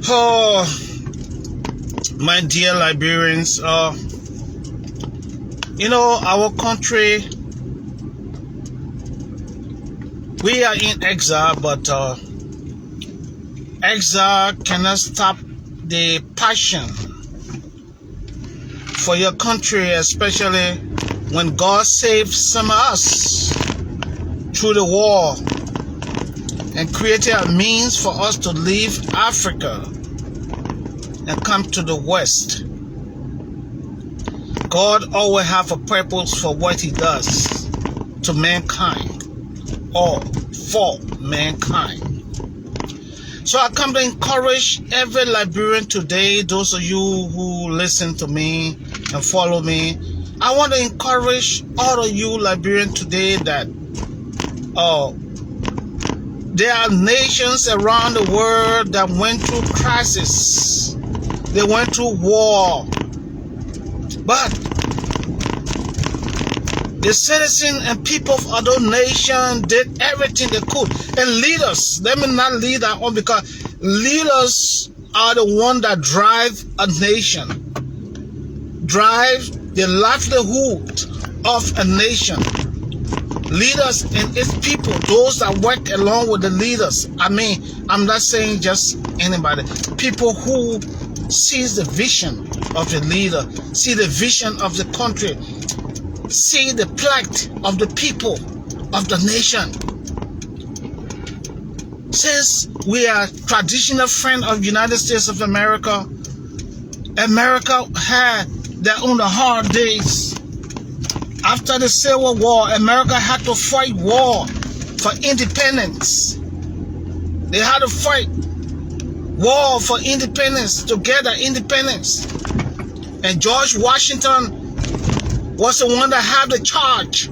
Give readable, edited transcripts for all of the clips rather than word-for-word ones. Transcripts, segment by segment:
Oh, my dear Liberians, our country, we are in exile, but exile cannot stop the passion for your country, especially when God saved some of us through the war and created a means for us to leave Africa and come to the West. God always have a purpose for what he does to mankind or for mankind. So I come to encourage every Liberian today, those of you who listen to me and follow me. I want to encourage all of you Liberians today that there are nations around the world that went through crisis. They went through war. But the citizens and people of other nations did everything they could. And leaders, let me not lead our own, because leaders are the ones that drive a nation, drive the livelihood of a nation. Leaders and its people, those that work along with the leaders. I mean, I'm not saying just anybody. People who sees the vision of the leader, see the vision of the country, see the plight of the people of the nation. Since we are traditional friend of the United States of America, America had their own hard days. After the Civil War, America had to fight war for independence. They had to fight war for independence, to get their independence. And George Washington was the one that had the charge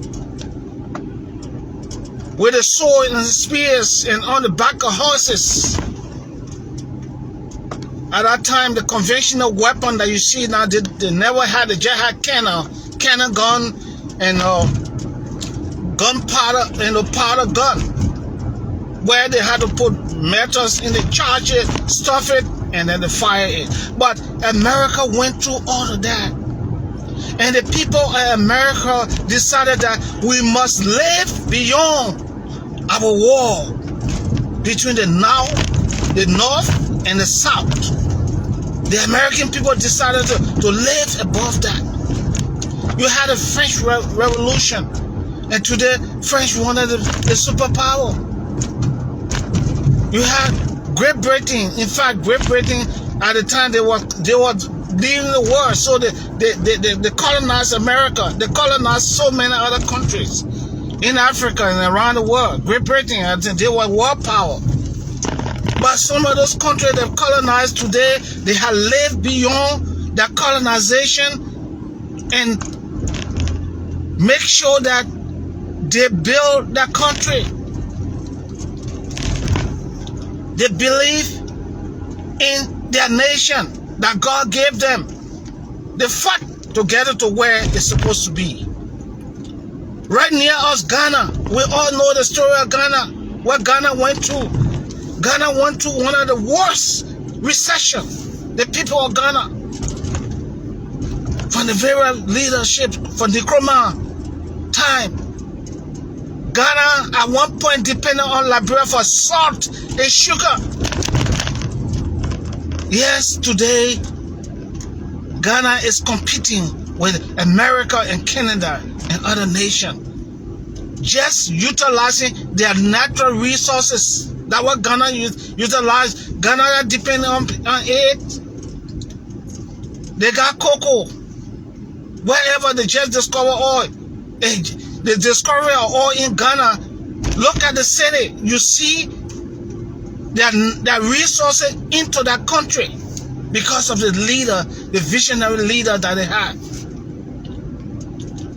with the sword and the spears and on the back of horses. At that time, the conventional weapon that you see now, they never had. They just had cannon gun and gunpowder and a powder gun, where they had to put metals in the charger, stuff it, and then they fire it. But America went through all of that. And the people of America decided that we must live beyond our wall between the North and the South. The American people decided to live above that. You had the French Revolution, and today French wanted the superpower. You had Great Britain. In fact, Great Britain at the time they were leading the world, so they colonized America. They colonized so many other countries in Africa and around the world. Great Britain, they were world power. But some of those countries they've colonized today, they have lived beyond their colonization and make sure that they build their country. They believe in their nation that God gave them. They fought to get it to where it's supposed to be. Right near us, Ghana. We all know the story of Ghana, what Ghana went through. Ghana went through one of the worst recessions. The people of Ghana, from the very leadership, from the Nkrumah time, Ghana at one point depended on Liberia for salt and sugar. Yes, today Ghana is competing with America and Canada and other nations, just utilizing their natural resources. That's what Ghana utilize. Ghana depending on it. They got cocoa. Wherever they just discover oil. The discovery of oil in Ghana, look at the city. You see their resources into that country because of the leader, the visionary leader that they had.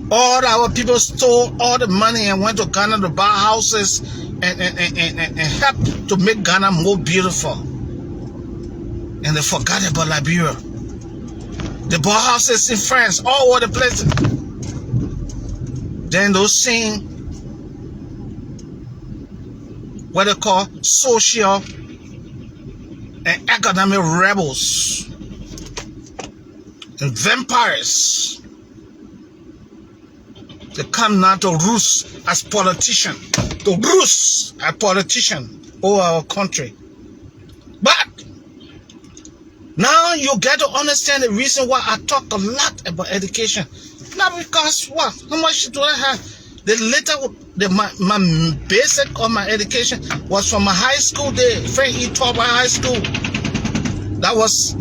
All our people stole all the money and went to Ghana to buy houses and help to make Ghana more beautiful. And they forgot about Liberia. They bought houses in France, all over the places. Then those same, what they call social and economic rebels and vampires. They come now to roost as politicians, over our country. But now you get to understand the reason why I talk a lot about education. Not because what? How much do I have? My basic of my education was from my high school day, Frank E. Torber High School. That was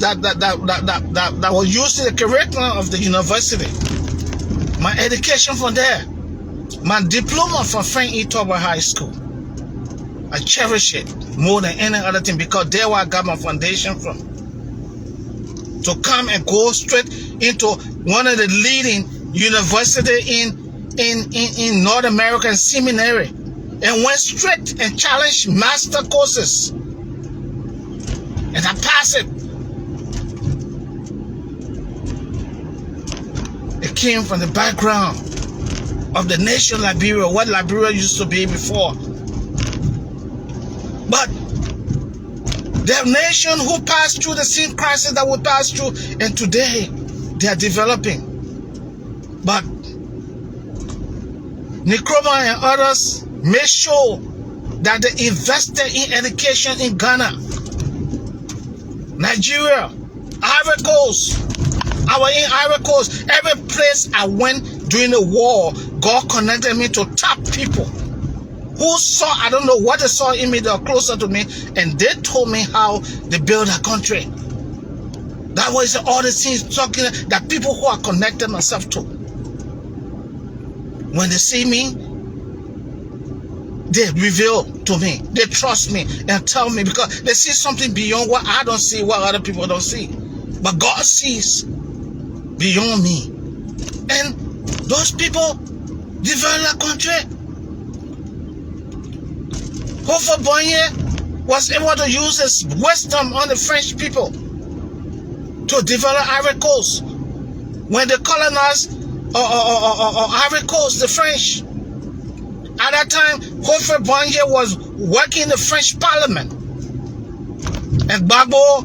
used in the curriculum of the university. My education from there, my diploma from Frank E. Torber High School. I cherish it more than any other thing because there where I got my foundation from. To come and go straight into one of the leading university in North American seminary and went straight and challenged master courses. And I passed it. It came from the background of the nation Liberia, what Liberia used to be before. But the nation who passed through the same crisis that we passed through, and today they are developing. But Nkrumah and others made sure that they invested in education in Ghana, Nigeria, Ivory Coast. I was in Ivory Coast. Every place I went during the war, God connected me to top people who saw, I don't know what they saw in me, they were closer to me, and they told me how they build a country. That was all the things talking that people who are connected myself to. When they see me, they reveal to me, they trust me and tell me because they see something beyond what I don't see, what other people don't see. But God sees beyond me. And those people develop a country. Hofer Bonye was able to use his wisdom on the French people to develop Ivory Coast. When they colonized Ivory Coast, the French, at that time, Hofer Bonye was working in the French Parliament. And Gbagbo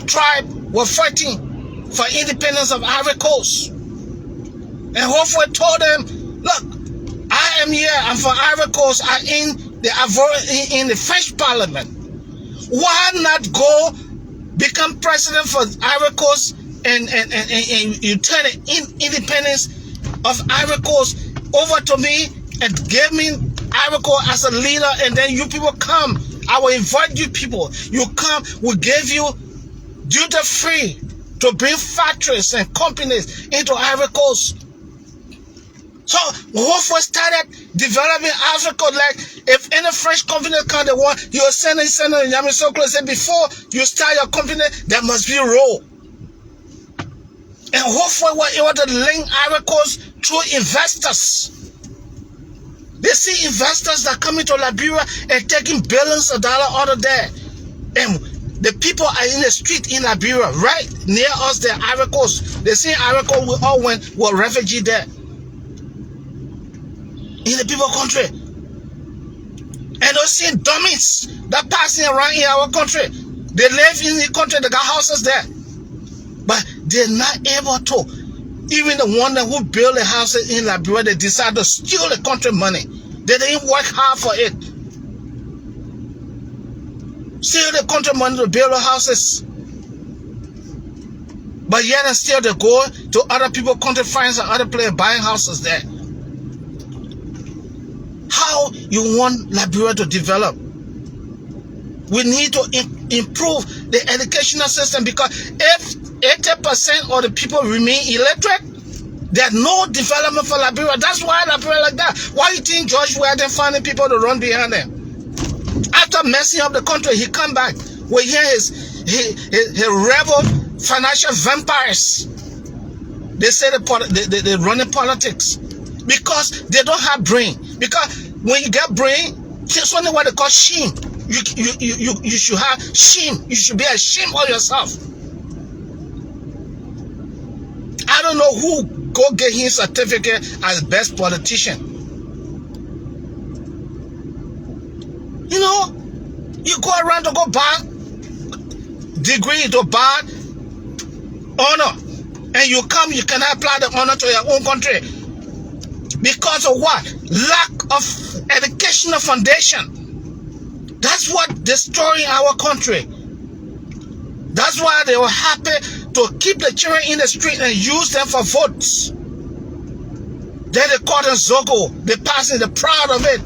tribe were fighting for independence of Ivory Coast. And Hofer told them, look, I am here, I'm from Ivory Coast, I'm in the French Parliament. Why not go become president for Ivory Coast and you turn the independence of Ivory Coast over to me and give me Ivory Coast as a leader, and then you people come. I will invite you people. You come, we give you duty free to bring factories and companies into Ivory Coast. So Hofer started developing Africa. Like if any French company come, they want you send it in Yamoussoukro. Say before you start your company, there must be a role. And Hofer was able to link Ivory Coast through investors. They see investors that come into Liberia and taking billions of dollars out of there. And the people are in the street in Liberia, right near us, the Ivory Coast. They see Ivory Coast, we all were refugees there. In the people country. And those see dummies that passing around in our country. They live in the country, they got houses there. But they're not able to. Even the one who built the houses in Liberia, they decided to steal the country money. They didn't work hard for it. Steal the country money to build the houses. But yet and still they go to other people's country, find some other place buying houses there. How you want Liberia to develop? We need to improve the educational system, because if 80% of the people remain illiterate, there's no development for Liberia. That's why Liberia like that. Why you think George Weah finding people to run behind them? After messing up the country, he come back. We hear his rebel financial vampires. They say they're running politics because they don't have brain. Because when you get brain, it's only what they call shame. You should have shame. You should be ashamed of yourself. I don't know who go get his certificate as best politician. You know, you go around to go buy degree to buy honor. And you cannot apply the honor to your own country. Because of what? Lack of educational foundation. That's what destroying our country. That's why they were happy to keep the children in the street and use them for votes. Then they call them Zogo. They passing, they're proud of it.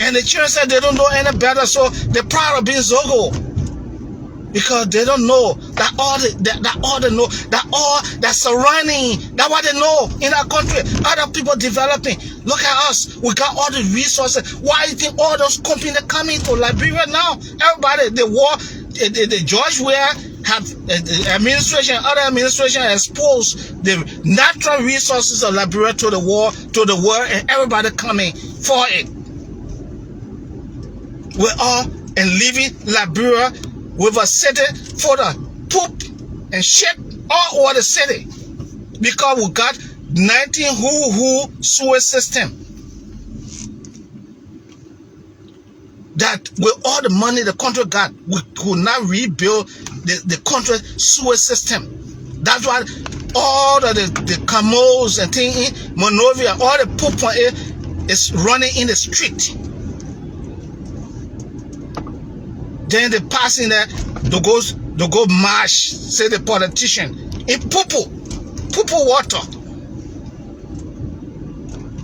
And the children said they don't know any better, so they're proud of being Zogo. Because they don't know that all that's surrounding, that's what they know in our country. Other people developing. Look at us. We got all the resources. Why do you think all those companies coming to Liberia now? Everybody, the war, the George Weah have the administration, other administration exposed the natural resources of Liberia to the war, to the world, and everybody coming for it. We're all and leaving Liberia with a city for the poop and shit all over the city. Because we got 19 who sewer system. That with all the money the country got, we could not rebuild the country sewer system. That's why all of the Camels and things in Monrovia, all the poop on it is running in the street. Then they pass in there to go march, say the politician, in poo water.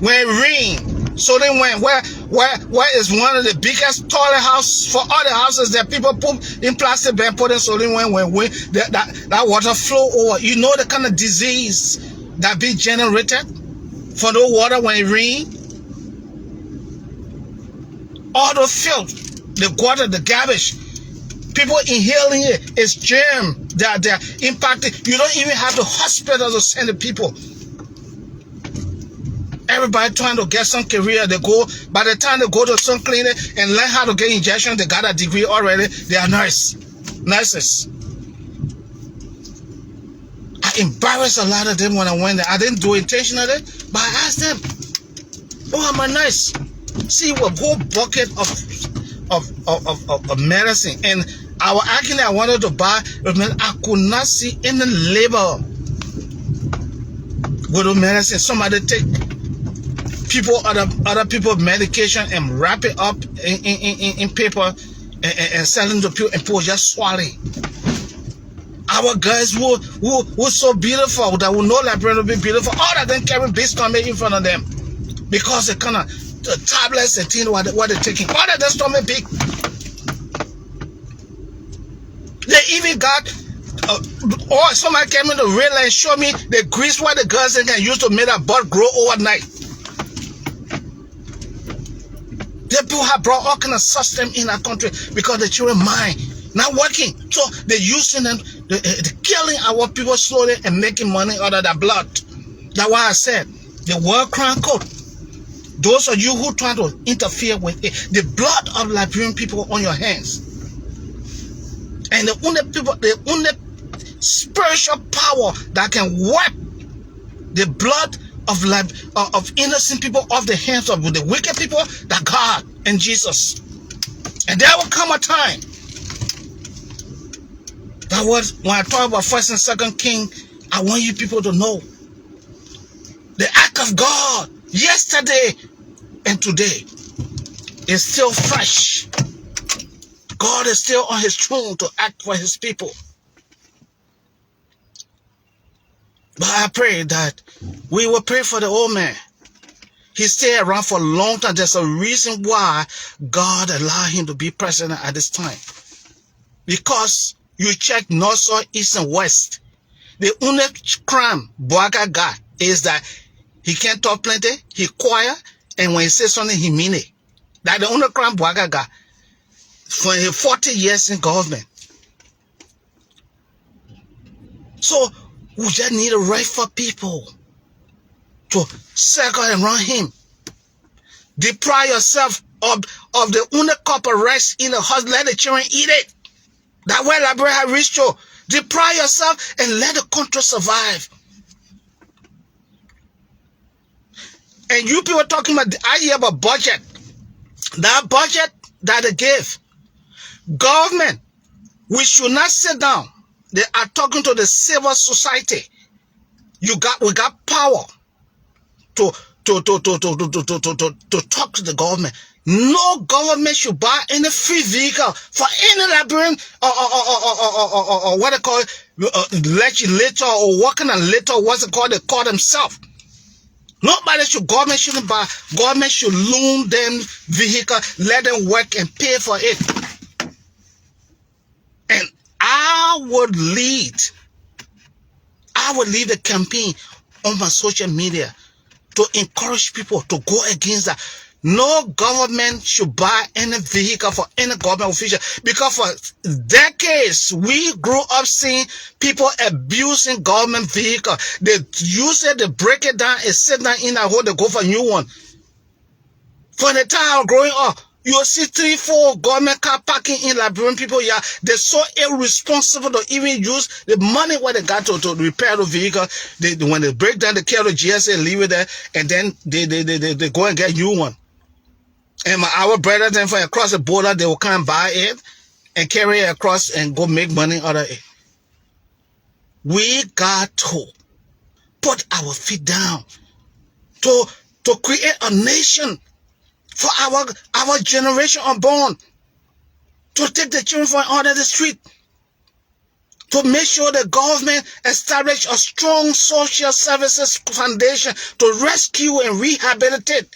When it rain, so then where is one of the biggest toilet houses for all the houses that people put in plastic bag, put in, so then when that water flow over, you know the kind of disease that be generated for the water when it rain. All the filth, the water, the garbage, people inhaling it, it's germ that they're impacted. You don't even have the hospital to send the people. Everybody trying to get some career, they go, by the time they go to some clinic and learn how to get injection, they got a degree already, they are nurses. I embarrassed a lot of them when I went there. I didn't do it intentionally, but I asked them, oh, I'm a nurse. See, a whole bucket of medicine, and I wanted to buy, but I could not see any label with the medicine. Somebody take other people's medication and wrap it up in paper and sell them to people, and people just swallow it. Our guys who so beautiful that we know Liberia will be beautiful, all of them carry big stomach in front of them because they kind of the tablets and things what they're taking. All of them stomach big. They even got or somebody came in the real and showed me the grease what the girls can use to make that butt grow overnight. The people have brought all kind of system in our country because the children mind not working. So they're using them, they're killing our people slowly and making money out of their blood. That's why I said the World Crime Code. Those of you who try to interfere with it, the blood of Liberian people on your hands. And the only spiritual power that can wipe the blood of innocent people off the hands of the wicked people, that God and Jesus. And there will come a time. That was when I talk about 1st and 2nd King. I want you people to know the act of God yesterday and today is still fresh. God is still on his throne to act for his people. But I pray that we will pray for the old man. He stayed around for a long time. There's a reason why God allowed him to be president at this time. Because you check north, south, east, and west. The only crime Boaga got is that he can't talk plenty, he quiet, and when he says something, he mean it. That's the only crime Boaga got for his 40 years in government. So we just need a right for people to circle around him. Deprive yourself of the only cup of rice in the house. Let the children eat it. That way Liberia has reached you. Deprive yourself and let the country survive. And you people talking about, I hear about budget. That budget that they give, Government, we should not sit down. They are talking to the civil society. We got power to talk to the government. No government should buy any free vehicle for any labyrinth or what they call it, legislator or working on letter, what's it called? They call themselves. Government shouldn't buy. Government should loan them vehicle, let them work and pay for it. And I would lead the campaign on my social media to encourage people to go against that. No government should buy any vehicle for any government official, because for decades we grew up seeing people abusing government vehicle. They use it, they break it down and sit down in a hole, they go for a new one. For the time I was growing up, you'll see 3-4 government car parking in Liberian people. Yeah, they're so irresponsible to even use the money what they got to repair the vehicle. When they break down, they carry the GSA, leave it there, and then they go and get a new one. And our brothers then from across the border, they will come and buy it and carry it across and go make money out of it. We got to put our feet down to create a nation for our generation unborn, to take the children from under the street, to make sure the government establish a strong social services foundation to rescue and rehabilitate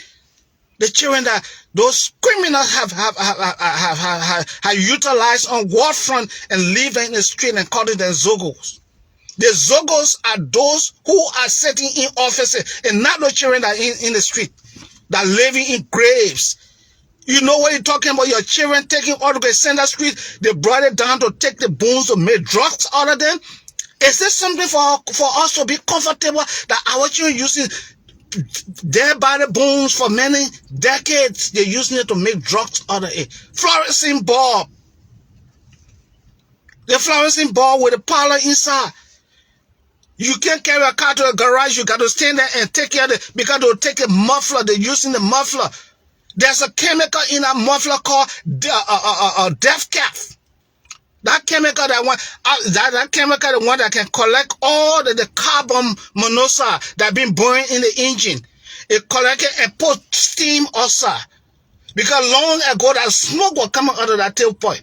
the children that those criminals have utilized on war front and leave them in the street and call them Zogos. The Zogos are those who are sitting in offices and not the children that are in the street, that are living in graves. You know what you're talking about? Your children taking all the Center Street, they brought it down to take the bones to make drugs out of them. Is this something for us to be comfortable that our children using their body bones for many decades? They're using it to make drugs out of it. Fluorescent bulb. The fluorescent bulb with a parlor inside. You can't carry a car to a garage. You got to stand there and take care of it, because they'll take a muffler. They're using the muffler. There's a chemical in a muffler called death cap. That chemical, that chemical, the one that can collect all the carbon monoxide that been burned in the engine. It collect it and put steam outside. Because long ago, that smoke was coming out of that tailpipe.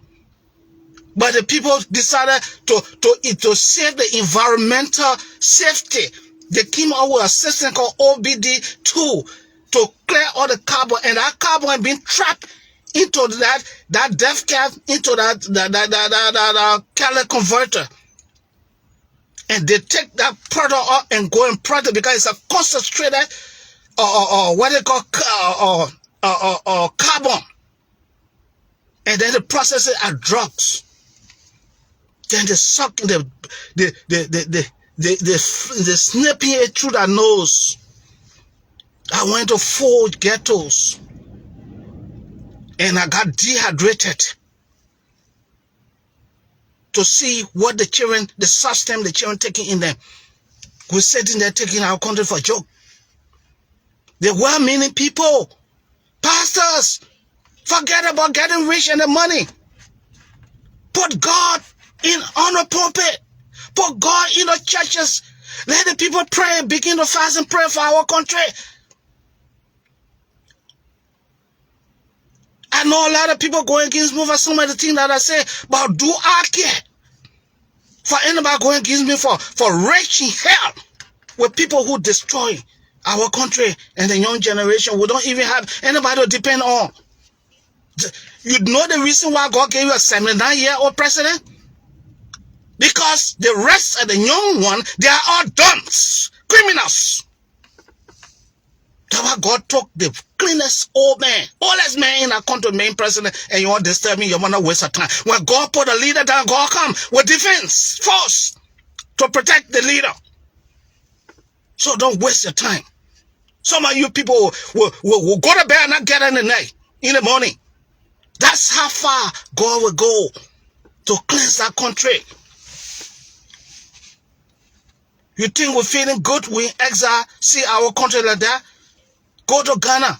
But the people decided to save the environmental safety. They came out with a system called OBD2 to clear all the carbon, and that carbon had been trapped into that death cap, into that catalytic converter. And they take that product up and go and produce it, because it's a concentrated what they call carbon. And then they process it as drugs. Then they suck the snipping it through their nose. I went to 4 ghettos and I got dehydrated to see what the children, the substance the children taking in them. We're sitting there taking our country for a joke. They're well-meaning people. Pastors, forget about getting rich and the money. Put God on the pulpit. Put God in the churches. Let the people pray, begin to fast and pray for our country. I know a lot of people going against me for some of the things that I say, but do I care for anybody going against me for reaching hell with people who destroy our country and the young generation? We don't even have anybody to depend on. You know the reason why God gave you a 79-year-old president? Because the rest of the young one, they are all dumps, criminals. That's why God took the cleanest oldest man in our country, main president, and you want to disturb me, you want to waste your time. When God put a leader down, God come with defense, force, to protect the leader. So don't waste your time. Some of you people will go to bed and not get in the night, in the morning. That's how far God will go to cleanse our country. You think we're feeling good? We in exile, see our country like that? Go to Ghana.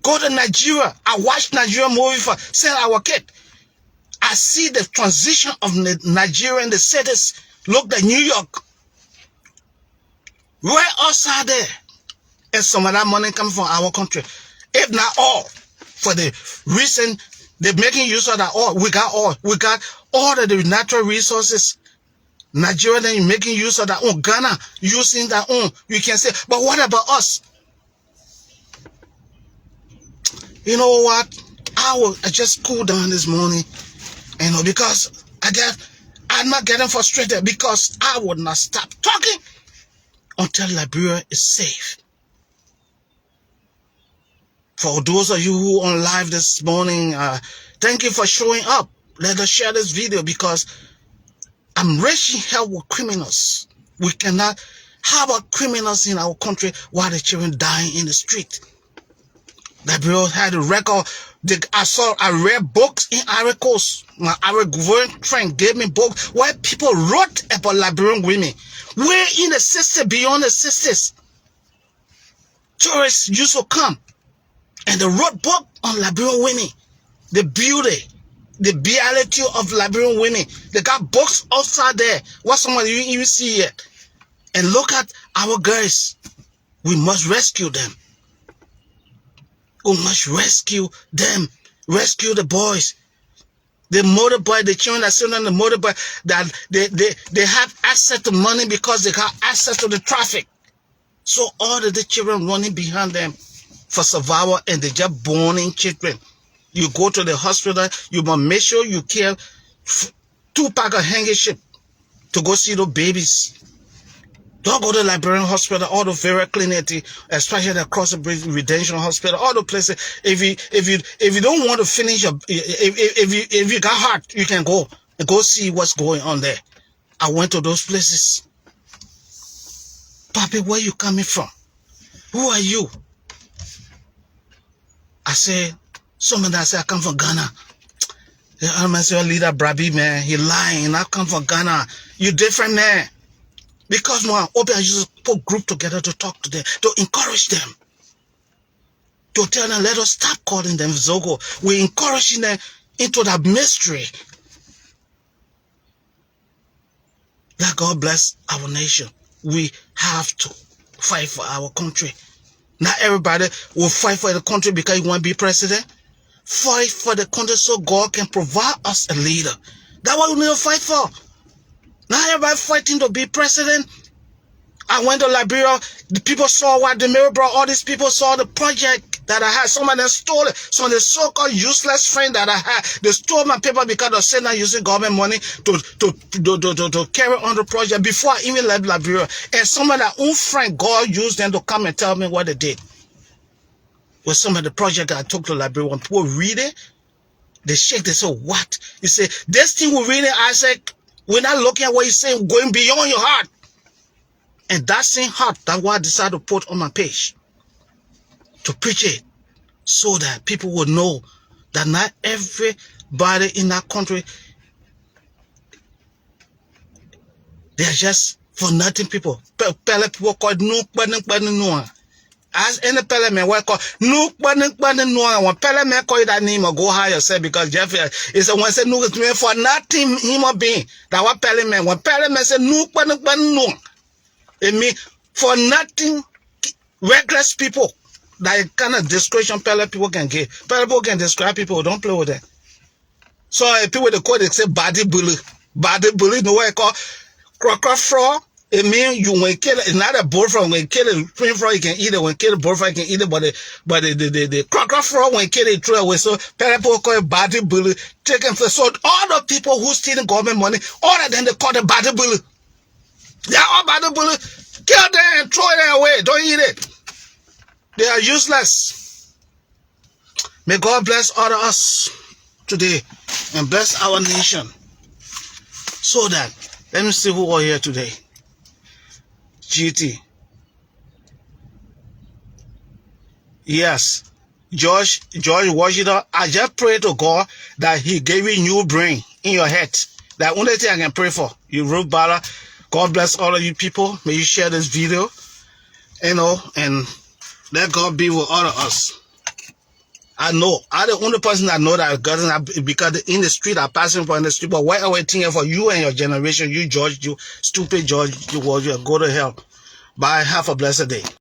Go to Nigeria. I watched Nigeria movie for send our kid. I see the transition of Nigeria in the cities. Look at New York. Where else are there? And some of that money coming from our country. If not all, for the reason they're making use of that oil. We got oil. We got all of the natural resources. Nigeria then making use of that own. Ghana using that own. You can say, but what about us? You know what? I just cool down this morning, because I'm not getting frustrated because I would not stop talking until Liberia is safe. For those of you who are on live this morning, thank you for showing up. Let us share this video because I'm raising hell with criminals. We cannot have criminals in our country while the children dying in the street. Liberia had a record. I read books in Ivory Coast. My Ivory friend gave me books where people wrote about Liberian women. We're in the 60s, beyond the 60s. Tourists used to come and they wrote book on Liberian women. The beauty, the reality of Liberian women. They got books outside there. What someone you even see yet. And look at our girls. We must rescue them. We must rescue them. Rescue the boys. The motorbike, the children that sit on the motorbike, that they have access to money because they have access to the traffic. So all of the children running behind them for survival, and they just born in children. You go to the hospital, you must make sure you carry 2 packs of handkerchief to go see those babies. Don't go to the Liberian hospital, all the very clinic, especially the Cross the Bridge Redemption Hospital, all the places. If you don't want to finish your, if you got heart, you can go and go see what's going on there. I went to those places. Papi, where you coming from? Who are you? I said, someone that said I come from Ghana. I'm a leader, Brabi, man. He lying. I come from Ghana. You different, man. Because I used to put group together to talk to them, to encourage them, to tell them, let us stop calling them Zogo. We're encouraging them into that mystery. That God bless our nation. We have to fight for our country. Not everybody will fight for the country because you want to be president. Fight for the country so God can provide us a leader. That's what we need to fight for. Not everybody fighting to be president. I went to Liberia. The people saw what the mirror brought. All these people saw the project that I had. Some of them stole it. Some of the so-called useless friends that I had, they stole my paper because they said not using government money to carry on the project before I even left Liberia. And some of their own friends, God used them to come and tell me what they did. With some of the project I took to Liberia, when people read it, they shake. They say, what? You say, this thing we read it, I said, we're not looking at what you're saying, going beyond your heart. And that same heart, that's why I decided to put on my page. To preach it. So that people will know that not everybody in that country, they're just for nothing people. People called no. As any parliament we call no when parliament call that name or go higher yourself because Jeffrey is a one say no for nothing human being. That what parliament when parliament say no it mean for nothing reckless people. That kind of description people can give. People can describe people, don't play with them. So people they call they say body bully. Body bully no way call crocker fraud. It means you when kill it, not a bullfrog. When kill it, twin frog you can eat it. When kill it, bullfrog you can eat it. But the crocker frog when kill it, throw away. So people call it body bully. Taking for so all the people who stealing government money, all of them they call the body bully. They are all body bully. Kill them and throw it away. Don't eat it. They are useless. May God bless all of us today and bless our nation. So that let me see who are here today. GT. Yes. George Washington, I just pray to God that he gave you new brain in your head. That only thing I can pray for. You wrote Bala. God bless all of you people. May you share this video. And let God be with all of us. I know. I'm the only person that know that got it because in the street, I'm passing for in the street. But why are we waiting for you and your generation? You George, you stupid George, you go to hell. Bye. Have a blessed day.